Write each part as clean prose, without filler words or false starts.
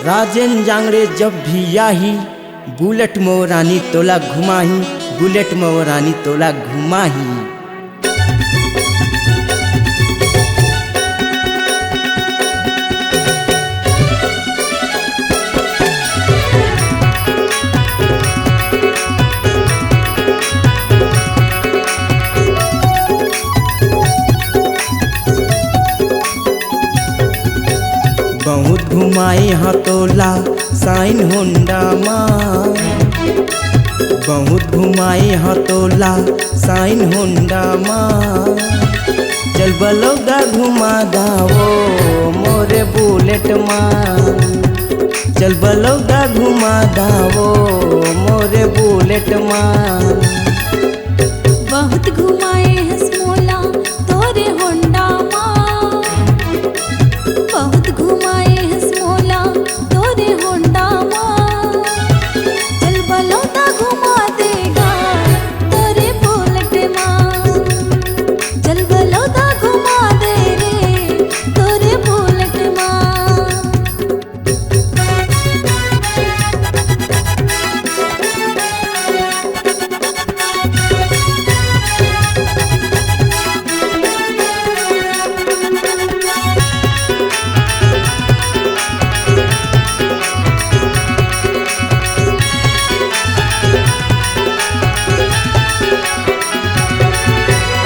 राजन जांगड़े जब भी आही, बुलेट मोरानी तोला घुमाही, बुलेट मोरानी तोला घुमाही। बहुत घुमाए हतोला साइन होंडा माँ, बहुत घुमाए हतोला साइन होंडा माँ। चल बलोगा घुमा दाओ मोरे बुलेट माँ, चल बलोगा घुमा दाओ मोरे बुलेट माँ। बहुत घुमाए हसमोला तोरे होंडा माँ, बहुत घुमाए हसमोला तोरे होंडा माँ। चल बलोगा घुमा देगा तोरे बुलेट माँ, चल बलोगा घुमा दे रे तोरे बुलेट माँ।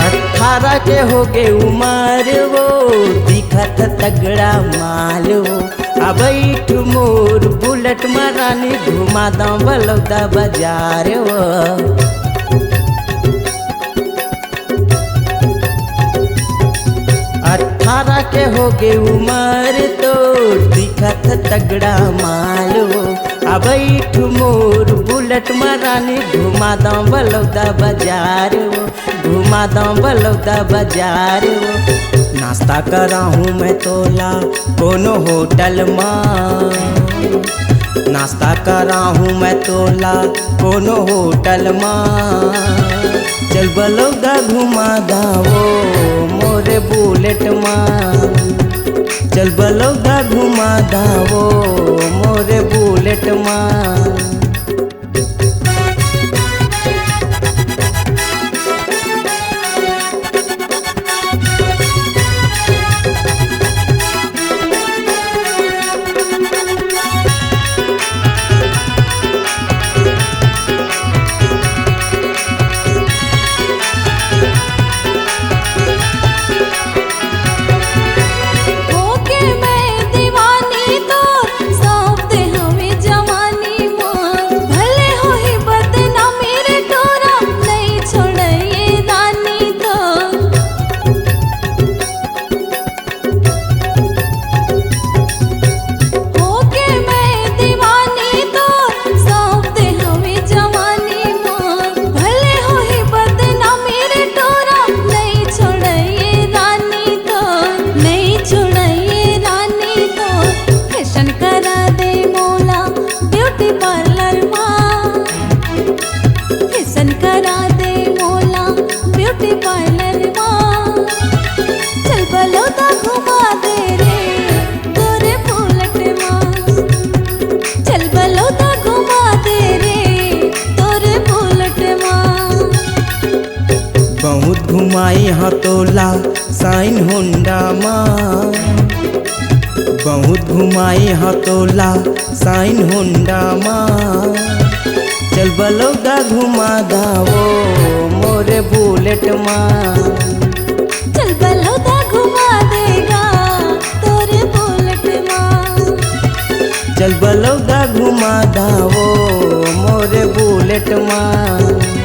अठारह के हो गए उमर वो, दिखत तगड़ा माल वो। अब बैठ मोर बुलेट मरानी घुमा दा बलौदा बाजार वो। 18 के हो गए उमर तो दिखत तगड़ा माल वो। अब बैठ मोर बुलेट मरानी घुमा दा बलौदा बाजार वो, घुमा दा बलौदा बाजार वो। नाश्ता करा हूँ मैं तोला कोनो होटल माँ, नाश्ता करा हूँ मैं तोला कोनो होटल माँ। चल बलौदा घुमा दाओ मोरे बुलेट माँ, चल बलौदा घुमा दाओ मोरे बुलेट माँ। बहुत घुमाई हतोला साइन होंडा माँ, बहुत घुमाई हतोला साइन होंडा माँ। चल बलौदा घुमा दाओ मोरे बुलेट माँ, चल बलौदा घुमा देगा तोरे बुलेट माँ, चल बलौदा घुमा दाओ मोरे बुलेट माँ।